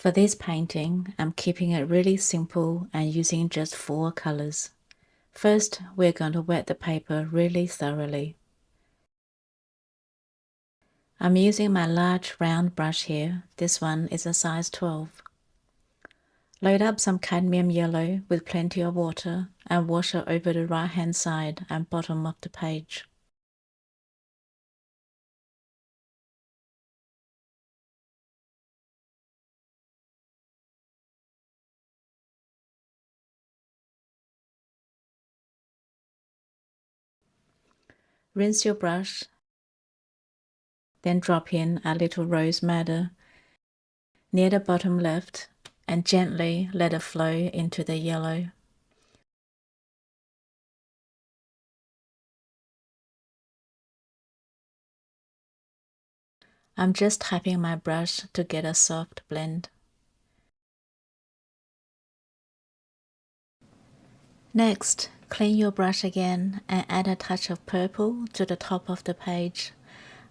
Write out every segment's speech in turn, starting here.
For this painting, I'm keeping it really simple and using just 4 colors. First, we're going to wet the paper really thoroughly. I'm using my large round brush here. This one is a size 12. Load up some cadmium yellow with plenty of water and wash it over the right hand side and bottom of the page. Rinse your brush, then drop in a little rose madder near the bottom left and gently let it flow into the yellow. I'm just tapping my brush to get a soft blend. Next, clean your brush again and add a touch of purple to the top of the page.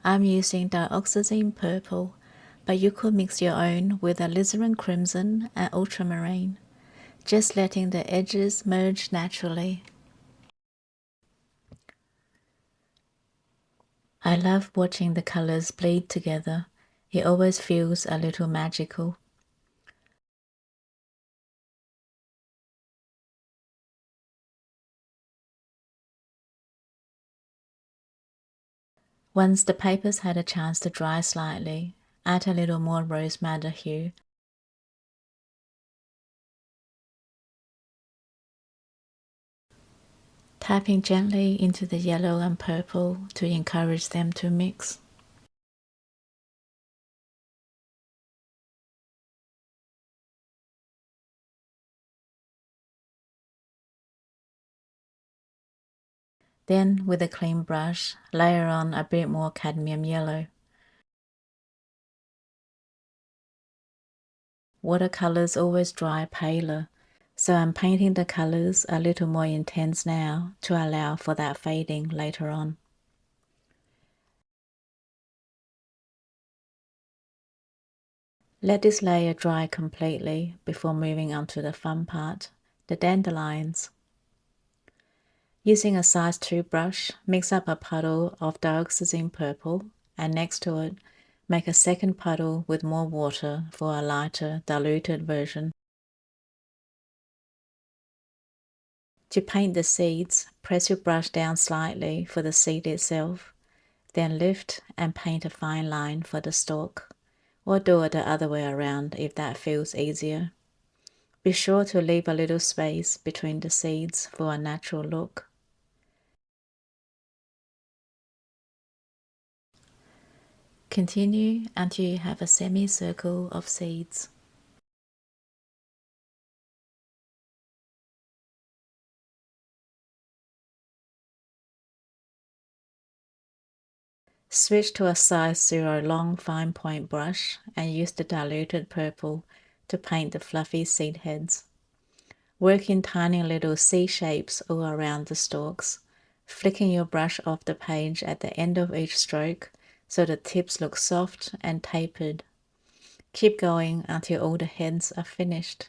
I'm using dioxazine purple, but you could mix your own with alizarin crimson and ultramarine, just letting the edges merge naturally. I love watching the colors bleed together. It always feels a little magical. Once the papers had a chance to dry slightly, add a little more rose madder hue. Tapping gently into the yellow and purple to encourage them to mix. Then, with a clean brush, layer on a bit more cadmium yellow. Watercolors always dry paler, so I'm painting the colors a little more intense now to allow for that fading later on. Let this layer dry completely before moving on to the fun part, the dandelions. Using a size 2 brush, mix up a puddle of dioxazine purple and next to it, make a second puddle with more water for a lighter, diluted version. To paint the seeds, press your brush down slightly for the seed itself, then lift and paint a fine line for the stalk, or do it the other way around if that feels easier. Be sure to leave a little space between the seeds for a natural look. Continue until you have a semicircle of seeds. Switch to a size 0 long fine point brush and use the diluted purple to paint the fluffy seed heads. Work in tiny little C shapes all around the stalks, flicking your brush off the page at the end of each stroke so the tips look soft and tapered. Keep going until all the heads are finished.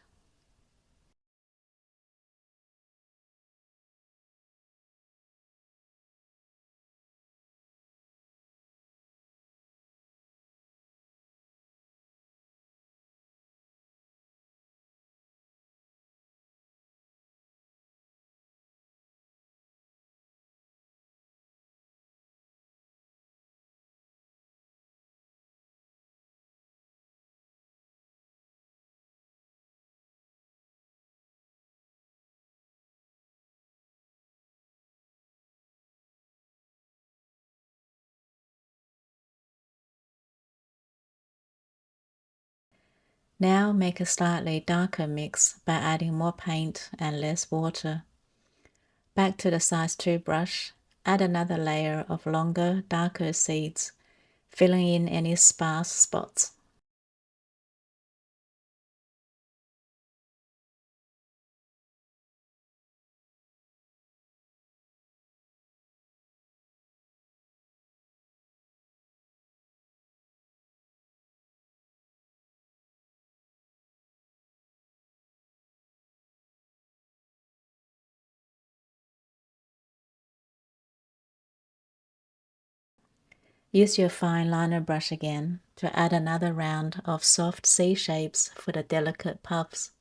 Now make a slightly darker mix by adding more paint and less water. Back to the size 2 brush, add another layer of longer, darker seeds, filling in any sparse spots. Use your fine liner brush again to add another round of soft C shapes for the delicate puffs.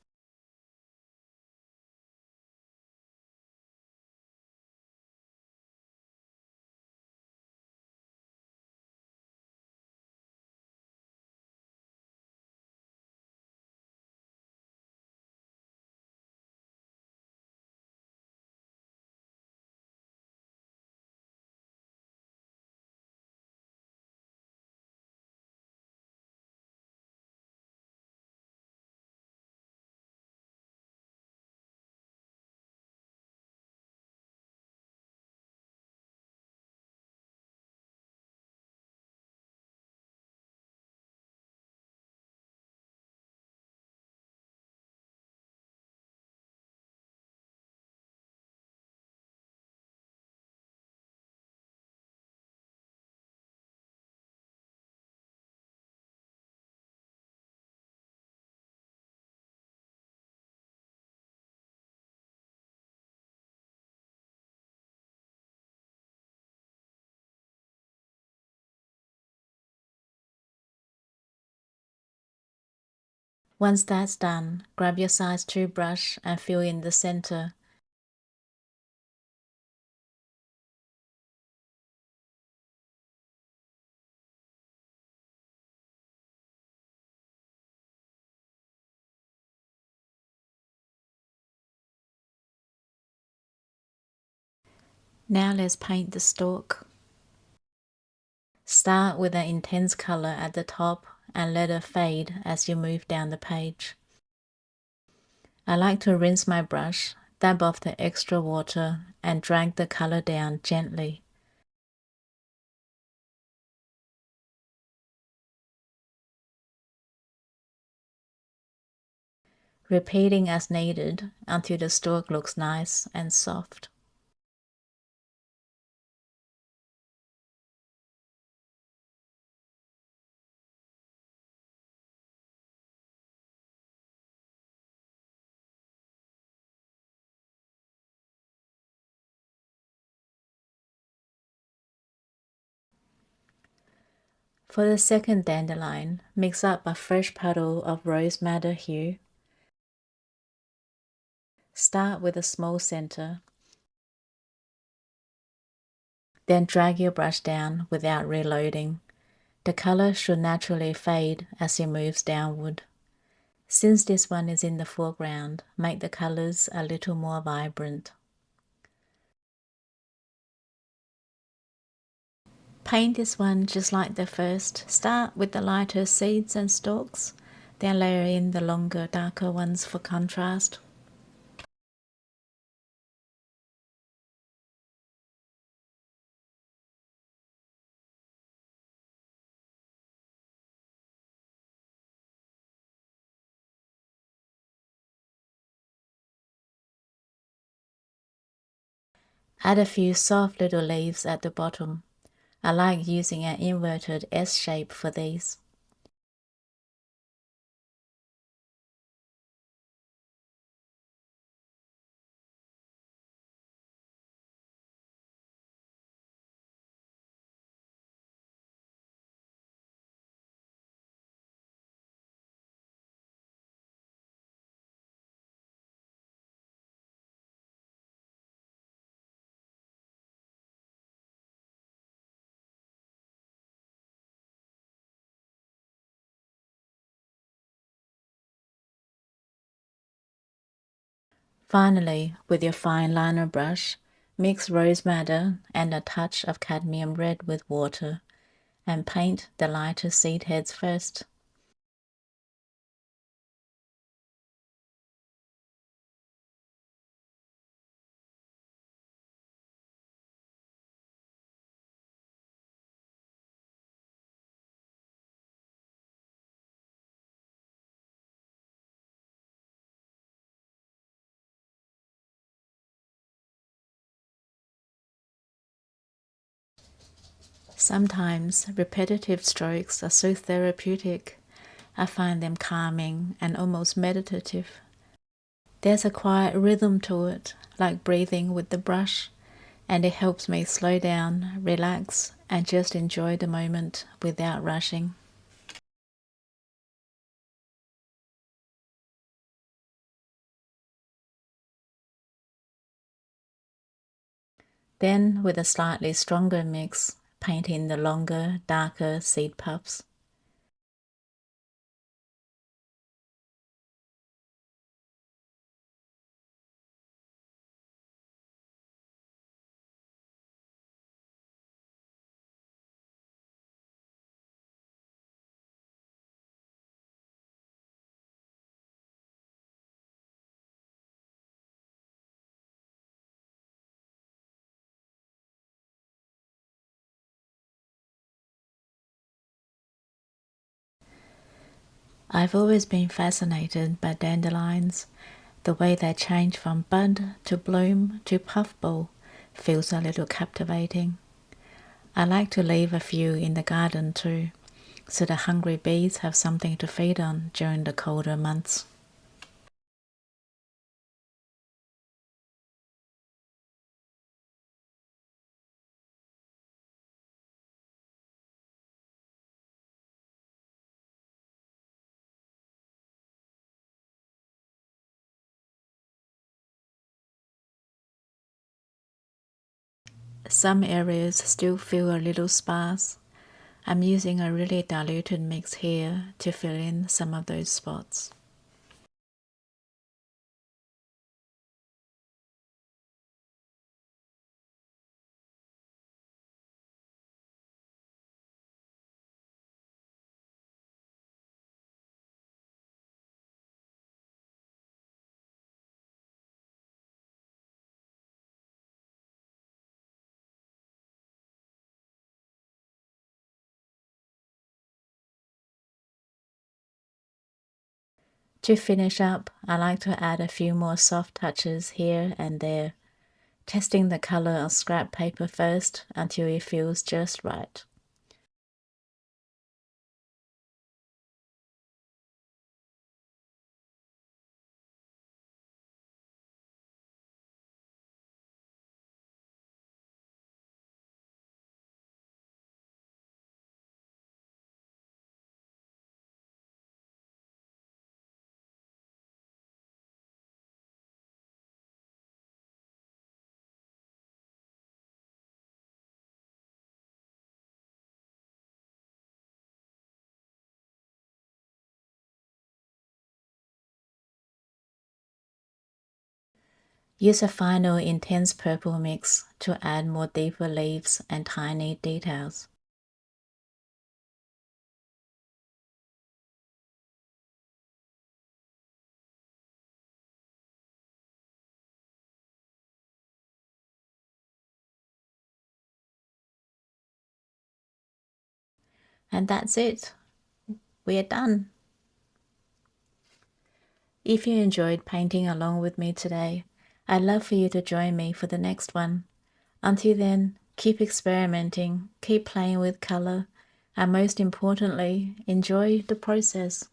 Once that's done, grab your size 2 brush and fill in the center. Now let's paint the stalk. Start with an intense color at the top and let it fade as you move down the page. I like to rinse my brush, dab off the extra water, and drag the color down gently. Repeating as needed until the stalk looks nice and soft. For the second dandelion, mix up a fresh puddle of rose madder hue. Start with a small center, then drag your brush down without reloading. The color should naturally fade as it moves downward. Since this one is in the foreground, make the colors a little more vibrant. Paint this one just like the first. Start with the lighter seeds and stalks, then layer in the longer, darker ones for contrast. Add a few soft little leaves at the bottom. I like using an inverted S shape for these. Finally, with your fine liner brush, mix rose madder and a touch of cadmium red with water and paint the lighter seed heads first. Sometimes repetitive strokes are so therapeutic. I find them calming and almost meditative. There's a quiet rhythm to it, like breathing with the brush. and it helps me slow down, relax, and just enjoy the moment without rushing. Then, with a slightly stronger mix, paint in the longer, darker seed puffs. I've always been fascinated by dandelions. The way they change from bud to bloom to puffball feels a little captivating. I like to leave a few in the garden too, so the hungry bees have something to feed on during the colder months. Some areas still feel a little sparse. I'm using a really diluted mix here to fill in some of those spots. To finish up, I like to add a few more soft touches here and there, testing the color on scrap paper first until it feels just right. Use a final intense purple mix to add more deeper leaves and tiny details. And that's it. We are done. If you enjoyed painting along with me today, I'd love for you to join me for the next one. Until then, keep experimenting, keep playing with color, and most importantly, enjoy the process.